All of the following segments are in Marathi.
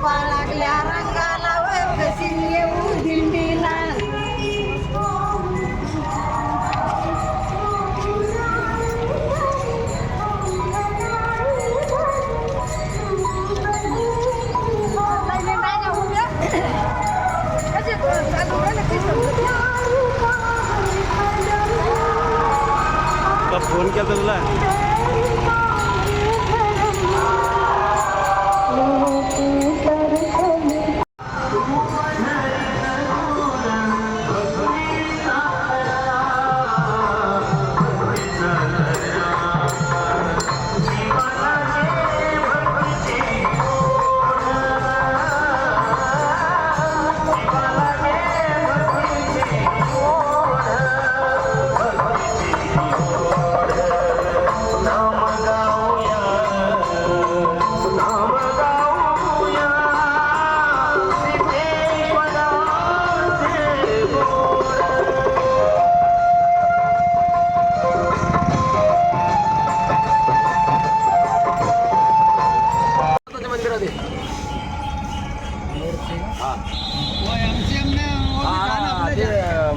बाप्पा लागल्या रंगाला कशी येऊ दिंडीला फोन केला तुला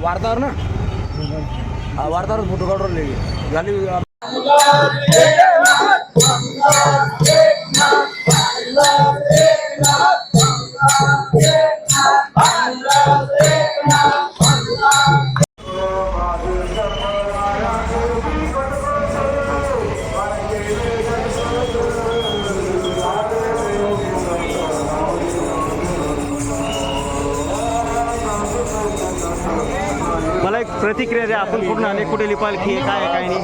वार्तावर ना वार्तावर फोटो काढून झाली मला एक प्रतिक्रिया द्या आपण कुठून आले कुठे पालखी आहे काय काय नाही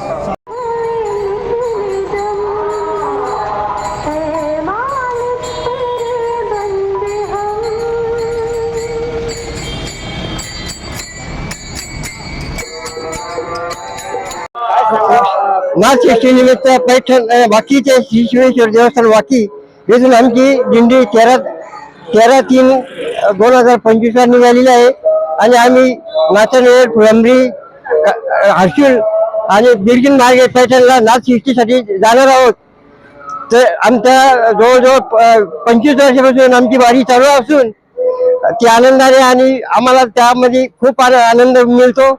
नाथषष्ठी निमित्त पैठण वाकीचे श्री शिवेश्वर देवस्थान वाकी येथून आमची दिंडी 13/3/2025 निघालेली आहे आणि आम्ही नाचनवेल फुलंब्री हर्षुल आणि बिरगिन मार्गे पैठणला नाथषष्ठीसाठी जाणार आहोत. तर आमच्या जवळजवळ 25 वर्षापासून आमची वारी चालू असून ती आनंदाने आणि आम्हाला त्यामध्ये खूप आनंद मिळतो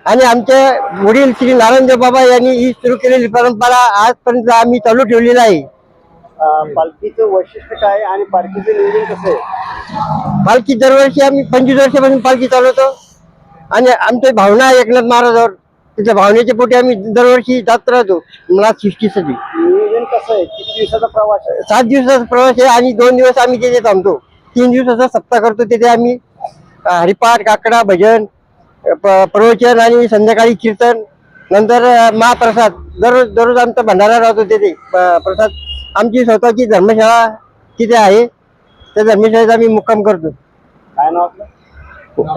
आणि आमचे वडील श्री नारायणदेव बाबा यांनी ही सुरू केलेली परंपरा आजपर्यंत आम्ही चालू ठेवलेली आहे. पालखीचं वैशिष्ट्य काय आणि पालखीचं नियोजन कसं आहे? पालखी दरवर्षी आम्ही 25 वर्षापासून पालखी चालवतो आणि आमची भावना एकनाथ महाराजांवर त्याच्या भावनेच्या पोटी आम्ही दरवर्षी जात राहतो नाथषष्ठीसाठी. नियोजन कसं आहे? किती दिवसाचा प्रवास आहे? 7 दिवसाचा प्रवास आहे आणि 2 दिवस आम्ही तिथे थांबतो. 3 दिवसाचा सप्ताह करतो. तिथे आम्ही हरिपाठ काकडा भजन प्रवचन आणि संध्याकाळी कीर्तन नंतर महाप्रसाद दररोज आमचा भंडारा राहतो. तिथे प्रसाद आमची स्वतःची धर्मशाळा तिथे आहे. त्या धर्मशाळेत आम्ही मुक्काम करतो. काय नाव आपलं?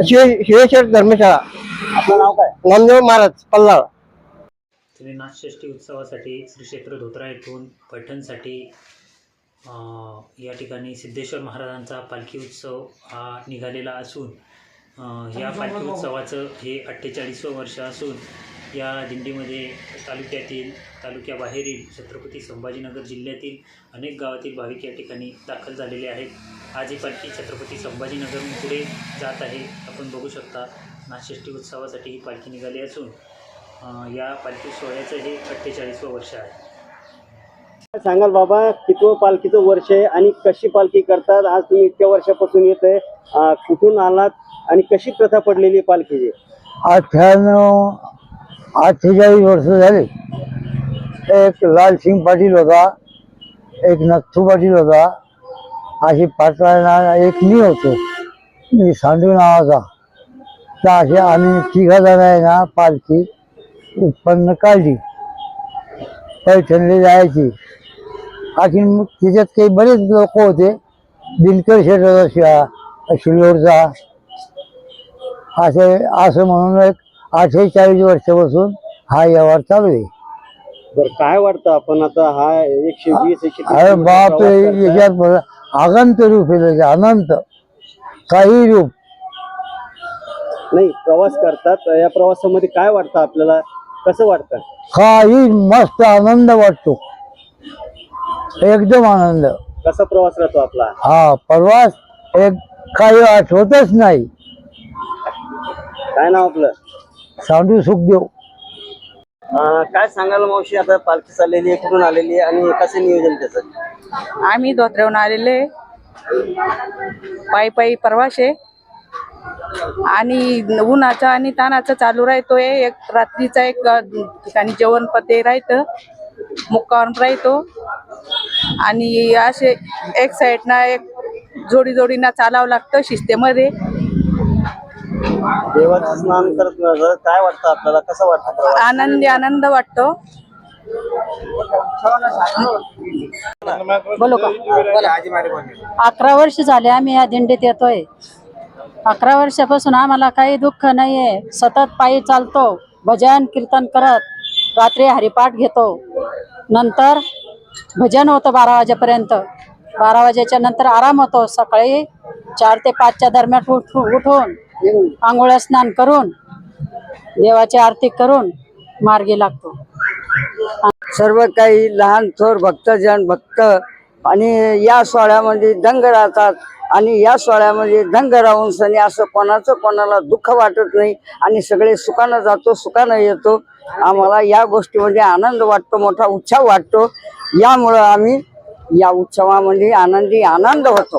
शिवेश्वर धर्मशाळा. आपलं नाव काय? नामदेव महाराज पल्लाळ. नाथषष्ठी उत्सवासाठी श्री क्षेत्र धोत्रा येथून पैठणसाठी या ठिकाणी सिद्धेश्वर महाराजांचा पालखी उत्सव हा निघालेला असून या पालखी उत्सवाचं हे 48वं वर्ष असून या दिंडीमध्ये तालुक्याबाहेरील छत्रपती संभाजीनगर जिल्ह्यातील अनेक गावातील भाविक या ठिकाणी दाखल झालेले आहेत. आज ही पालखी छत्रपती संभाजीनगरहून पुढे जात आहे. आपण बघू शकता नाथषष्ठी उत्सवासाठी ही पालखी निघाली असून या पालखी सोहळ्याचं हे 48वं वर्ष आहे. सांगाल बाबा कितवं पालखीचं वर्ष आहे आणि कशी पालखी करतात? आज तुम्ही इतक्या वर्षापासून येत आहे, कुठून आलात आणि कशी प्रथा पडलेली पालखीची? 48 वर्ष झाले. एक लालसिंग पाटील होता, एक नथू पाटील होता, अशी पाटला एक मी होतो, मी सांडू नावाचा. तर असे आम्ही 3 जण आहे ना पालखी उत्पन्न काढली. पैठणला जायची. आणखी मग त्याच्यात काही बरेच लोक होते. दिनकर शेठ होता शिल्लोडचा. असं म्हणून एक 48 वर्षापासून हा व्यवहार चालू आहे. बरं, काय वाटतं आपण आता हा 120 अरे बाप याच्यात अनंत रूप आहे त्याचे, अनंत काही रूप नाही. प्रवास करतात, या प्रवासामध्ये काय वाटतं आपल्याला? कसं वाटतं? काही मस्त आनंद वाटतो, एकदम आनंद. कसा प्रवास राहतो आपला? हा प्रवास एक काही आठवतच नाही. काय नाव आपलं? सांडू सुखदेव. काय सांगाल मावशी, आता पालखी चाललेली आहे, कुठून आलेली आहे आणि कसं नियोजन त्याचं? आम्ही धोत्र्याहून आलेले पायी पायी प्रवास आहे आणि उन्हाचा आणि तानाचा चालू राहतोय. एक रात्रीचा एक ठिकाणी जेवण पते राहतं, मुक्काम राहतो आणि असे एक साईडना एक जोडी जोडीना चालावं लागतं शिस्तेमध्ये. देवाचं स्नान करत काय वाटतं आपल्याला, कसं वाटतं प्रवास? आनंद वाटतो. बोलू का? 11 वर्ष झाले आम्ही या दिंडीत येतोय. 11 वर्षापासून आम्हाला काही दुःख नाहीये. सतत पायी चालतो, भजन कीर्तन करत, रात्री हरिपाठ घेतो, नंतर भजन होतं 12 वाजेपर्यंत. 12 वाजेच्या नंतर आराम होतो. सकाळी 4 ते 5च्या दरम्यान उठून आंघोळ स्नान करून देवाची आरती करून मार्गी लागतो. सर्व काही लहान थोर भक्तजन भक्त आणि या सोहळ्यामध्ये दंग राहतात आणि या सोहळ्यामध्ये दंग राहून सनी असं कोणाला दुःख वाटत नाही आणि सगळे सुखानं जातो, सुखानं येतो. आम्हाला या गोष्टीमध्ये आनंद वाटतो, मोठा उत्साह वाटतो. यामुळं आम्ही या उत्सवामध्ये आनंद होतो.